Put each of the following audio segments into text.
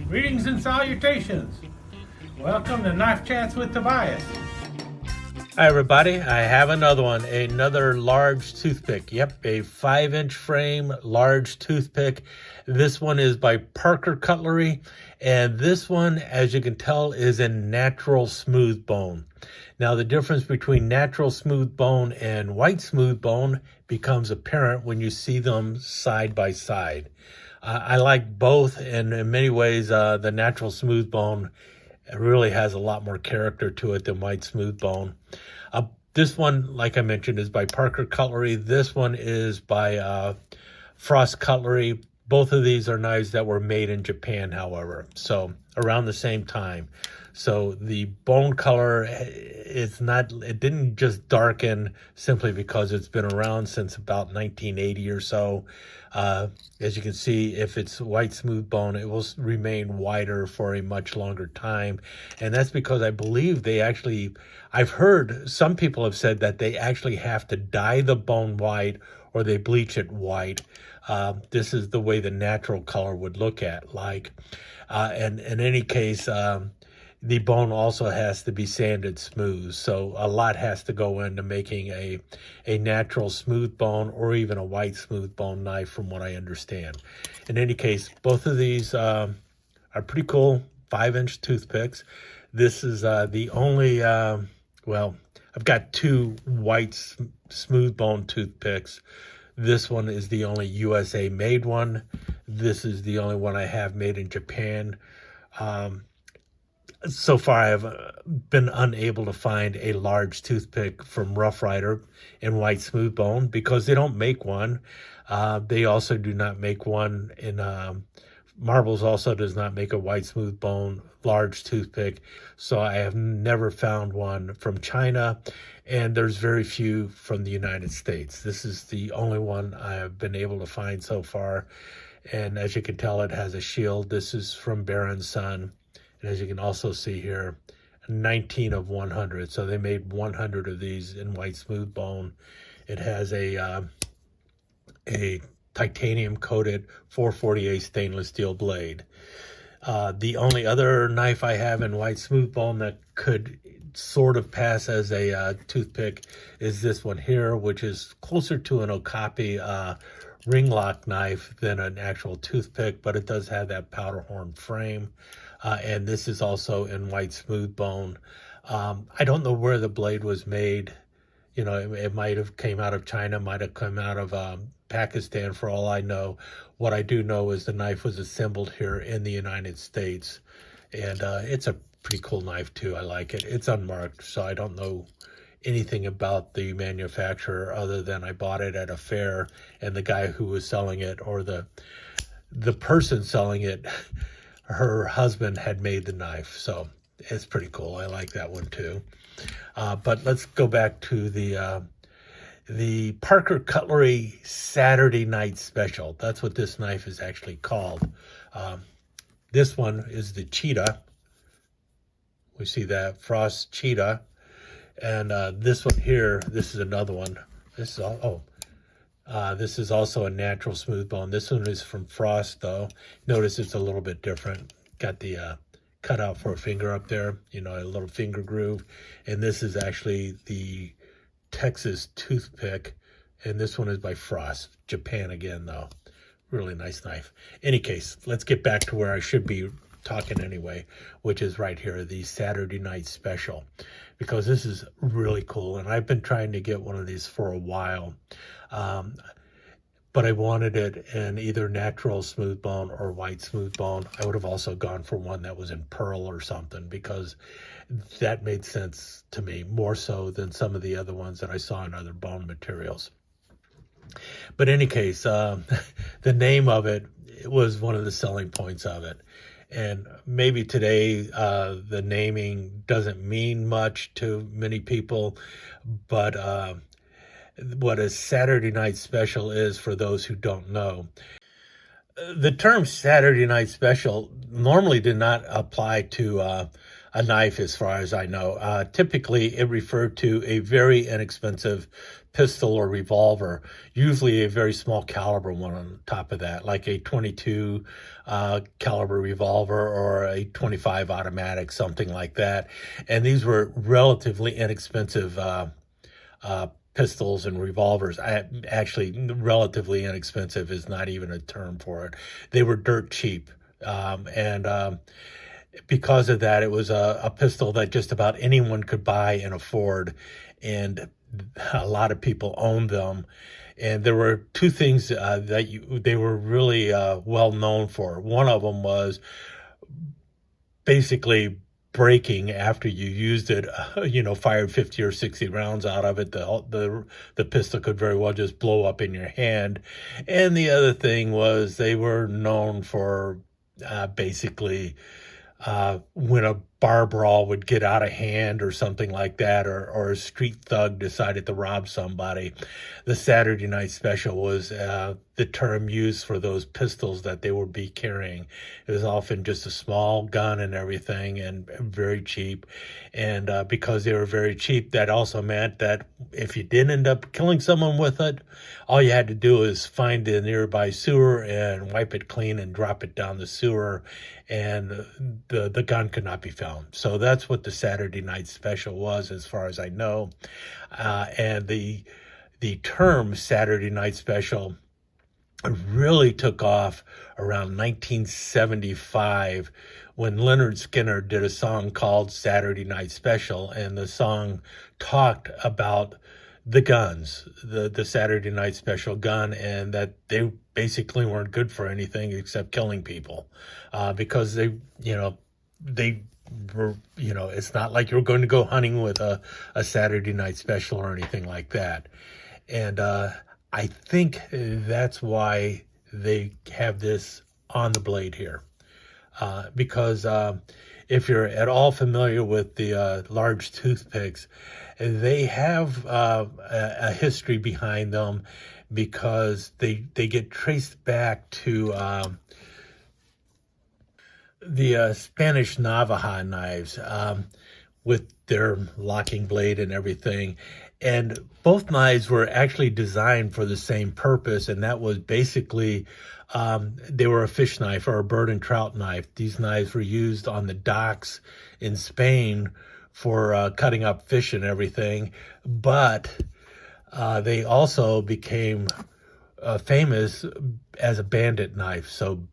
Greetings and salutations. Welcome to Knife Chats with Tobias. Hi everybody, I have another one, another large toothpick. Yep, a 5-inch frame large toothpick. This one is by Parker Cutlery, and this one, as you can tell, is in natural smooth bone. Now the difference between natural smooth bone and white smooth bone becomes apparent when you see them side by side. I like both, and in many ways the natural smooth bone really has a lot more character to it than white smooth bone. This one, like I mentioned, is by Parker Cutlery. This one is by Frost Cutlery. Both of these are knives that were made in Japan, however, so around the same time. So the bone color it didn't just darken simply because it's been around since about 1980 or so. As you can see, if it's white smooth bone, it will remain whiter for a much longer time. And that's because I believe I've heard some people have said that they actually have to dye the bone white or they bleach it white. This is the way the natural color would look like. And in any case, the bone also has to be sanded smooth. So a lot has to go into making a natural smooth bone or even a white smooth bone knife, from what I understand. In any case, both of these are pretty cool 5-inch toothpicks. This is the only, well, I've got two white smooth bone toothpicks. This one is the only USA made one. This is the only one I have made in Japan. So far, I've been unable to find a large toothpick from Rough Rider in white smooth bone because they don't make one. They also do not make one in Marbles. Also does not make a white smooth bone large toothpick. So I have never found one from China, and there's very few from the United States. This is the only one I have been able to find so far. And as you can tell, it has a shield. This is from Baron Sun. And as you can also see here, 19 of 100. So they made 100 of these in white smooth bone. It has a titanium coated 448 stainless steel blade. The only other knife I have in white smooth bone that could sort of pass as a toothpick is this one here, which is closer to an Okapi ring lock knife than an actual toothpick, but it does have that powder horn frame. And this is also in white smooth bone. I don't know where the blade was made. You know, it might have came out of China, might have come out of Pakistan, for all I know. What I do know is the knife was assembled here in the United States. And it's a pretty cool knife too. I like it. It's unmarked, so I don't know anything about the manufacturer other than I bought it at a fair, and the guy who was selling it, or the person selling it, her husband had made the knife. So it's pretty cool. I like that one too. But let's go back to the Parker Cutlery Saturday Night Special. That's what this knife is actually called. This one is the Cheetah. We see that Frost Cheetah. And this one here, this is another one. This is also a natural smooth bone. This one is from Frost, though. Notice it's a little bit different. Got the cutout for a finger up there, you know, a little finger groove. And this is actually the Texas toothpick. And this one is by Frost, Japan again, though. Really nice knife. Any case, let's get back to where I should be talking anyway, which is right here, the Saturday Night Special, because this is really cool. And I've been trying to get one of these for a while. But I wanted it in either natural smooth bone or white smooth bone. I would have also gone for one that was in pearl or something, because that made sense to me more so than some of the other ones that I saw in other bone materials. But in any case, the name of it was one of the selling points of it. And maybe today the naming doesn't mean much to many people, but what a Saturday Night Special is, for those who don't know. The term Saturday Night Special normally did not apply to a a knife as far as I know. Typically, it referred to a very inexpensive pistol or revolver, usually a very small caliber one on top of that, like a 22 caliber revolver or a 25 automatic, something like that. And these were relatively inexpensive pistols and revolvers. Actually, relatively inexpensive is not even a term for it. They were dirt cheap. And because of that, it was a pistol that just about anyone could buy and afford. And a lot of people owned them. And there were two things that they were really well known for. One of them was basically breaking after you used it. Fired 50 or 60 rounds out of it, the pistol could very well just blow up in your hand. And the other thing was they were known for basically when a bar brawl would get out of hand or something like that, or a street thug decided to rob somebody, the Saturday Night Special was the term used for those pistols that they would be carrying. It was often just a small gun and everything, and very cheap. And because they were very cheap, that also meant that if you didn't end up killing someone with it, all you had to do is find the nearby sewer and wipe it clean and drop it down the sewer, and the gun could not be found. So that's what the Saturday Night Special was, as far as I know. And the term Saturday Night Special really took off around 1975 when Leonard Skinner did a song called Saturday Night Special, and the song talked about the guns, the Saturday Night Special gun, and that they basically weren't good for anything except killing people, because they were, it's not like you're going to go hunting with a Saturday Night Special or anything like that. And I think that's why they have this on the blade here, because if you're at all familiar with the large toothpicks, they have a history behind them, because they get traced back to the Spanish Navaja knives, with their locking blade and everything. And both knives were actually designed for the same purpose, and that was basically they were a fish knife or a bird and trout knife. These knives were used on the docks in Spain for cutting up fish and everything, but they also became famous as a bandit knife. So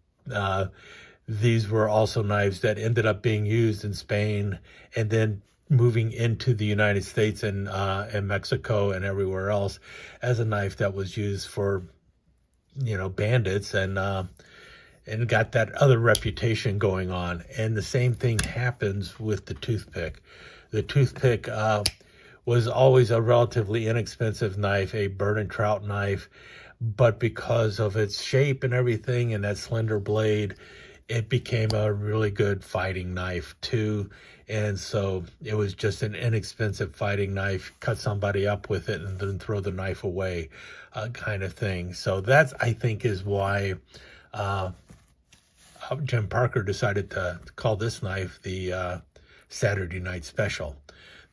these were also knives that ended up being used in Spain and then moving into the United States and Mexico and everywhere else as a knife that was used for, bandits, and got that other reputation going on. And the same thing happens with the toothpick. The toothpick was always a relatively inexpensive knife, a bird and trout knife, but because of its shape and everything and that slender blade, it became a really good fighting knife too. And so it was just an inexpensive fighting knife, cut somebody up with it and then throw the knife away, kind of thing. So that's, I think, is why Jim Parker decided to call this knife the Saturday Night Special.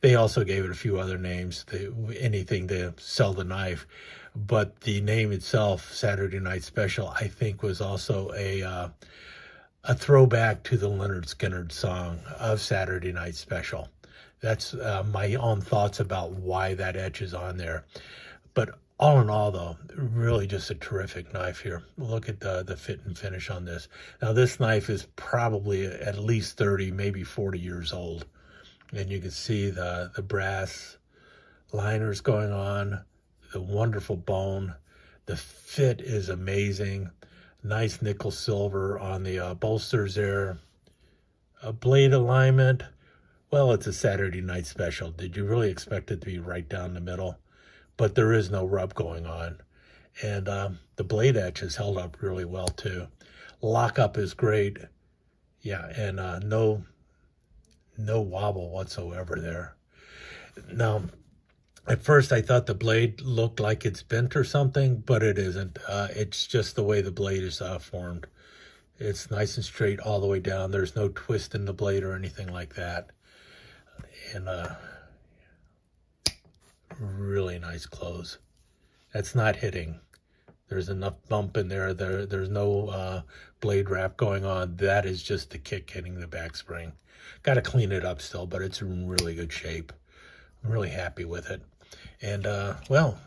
They also gave it a few other names, anything to sell the knife. But the name itself, Saturday Night Special, I think was also a throwback to the Leonard Skinner song of Saturday Night Special. That's my own thoughts about why that etch is on there. But all in all, though, really just a terrific knife here. Look at the fit and finish on this. Now, this knife is probably at least 30, maybe 40 years old. And you can see the brass liners going on, the wonderful bone. The fit is amazing. Nice nickel silver on the bolsters there. A blade alignment. Well, it's a Saturday Night Special. Did you really expect it to be right down the middle? But there is no rub going on. And the blade etch is held up really well too. Lockup is great. Yeah, and no wobble whatsoever there. Now, at first I thought the blade looked like it's bent or something, but it isn't. It's just the way the blade is formed. It's nice and straight all the way down. There's no twist in the blade or anything like that. and really nice close. That's not hitting. There's enough bump in there. There's no blade wrap going on. That is just the kick hitting the back spring. Got to clean it up still, but it's in really good shape. I'm really happy with it. And well,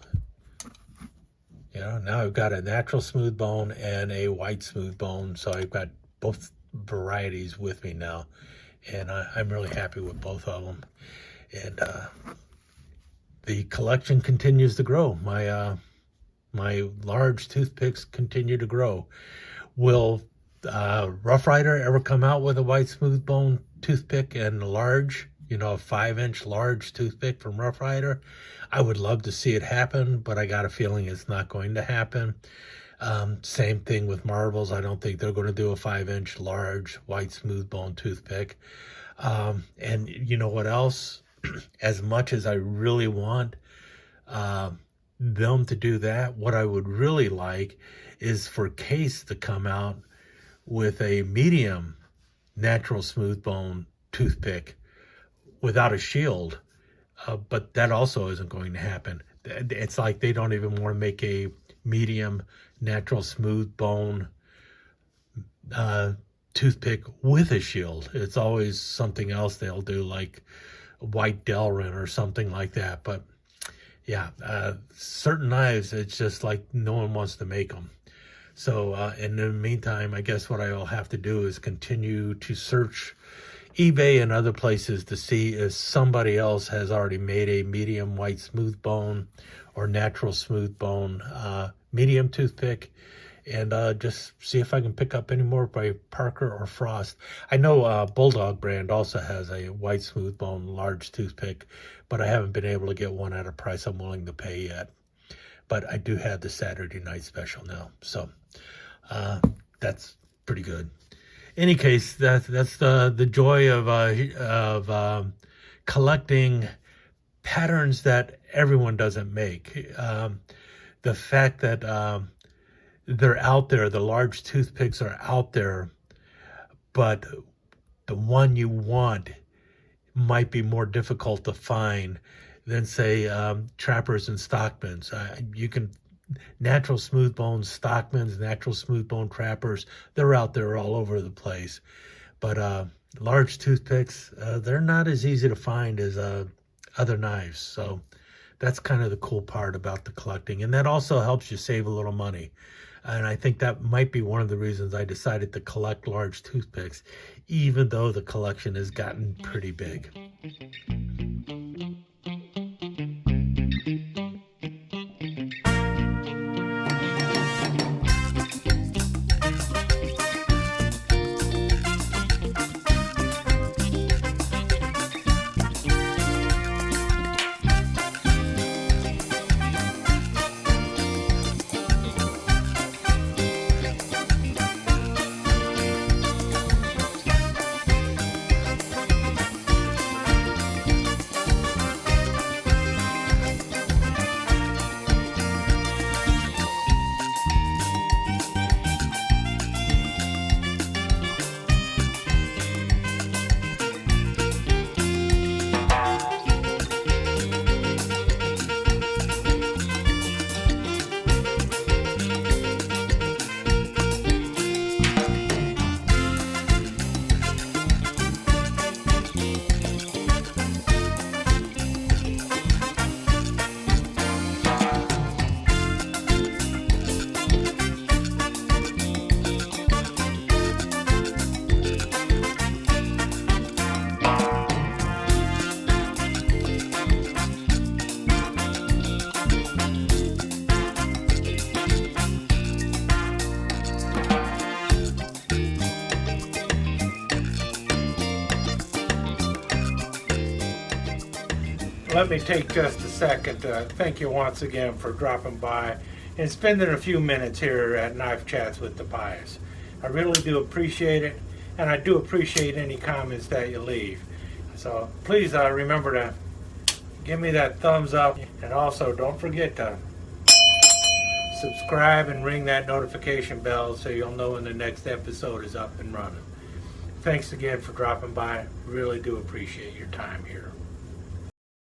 you know, now I've got a natural smooth bone and a white smooth bone, so I've got both varieties with me now, and I'm really happy with both of them. And the collection continues to grow. My large toothpicks continue to grow. Will Rough Rider ever come out with a white smooth bone toothpick and large, you know, a 5-inch large toothpick from Rough Rider? I would love to see it happen, but I got a feeling it's not going to happen. Same thing with Marvels. I don't think they're going to do a 5-inch large white smooth bone toothpick. And you know what else? As much as I really want them to do that, what I would really like is for Case to come out with a medium natural smooth bone toothpick without a shield. But that also isn't going to happen. It's like they don't even want to make a medium natural smooth bone toothpick with a shield. It's always something else they'll do, like a white Delrin or something like that. But yeah, certain knives, it's just like no one wants to make them. So in the meantime, I guess what I will have to do is continue to search eBay and other places to see if somebody else has already made a medium white smooth bone or natural smooth bone medium toothpick, and just see if I can pick up any more by Parker or Frost. I know Bulldog brand also has a white smooth bone large toothpick, but I haven't been able to get one at a price I'm willing to pay yet. But I do have the Saturday night special now, so that's pretty good. Any case, that's the joy of collecting patterns that everyone doesn't make. The fact that they're out there, the large toothpicks are out there, but the one you want might be more difficult to find than, say, Trappers and Stockmans. You can natural smooth bone Stockmans, natural smooth bone Trappers, they're out there all over the place. But large toothpicks, they're not as easy to find as other knives. So that's kind of the cool part about the collecting. And that also helps you save a little money. And I think that might be one of the reasons I decided to collect large toothpicks, even though the collection has gotten pretty big. Let me take just a second to thank you once again for dropping by and spending a few minutes here at Knife Chats with Tobias. I really do appreciate it, and I do appreciate any comments that you leave. So please remember to give me that thumbs up, and also don't forget to subscribe and ring that notification bell so you'll know when the next episode is up and running. Thanks again for dropping by. Really do appreciate your time here.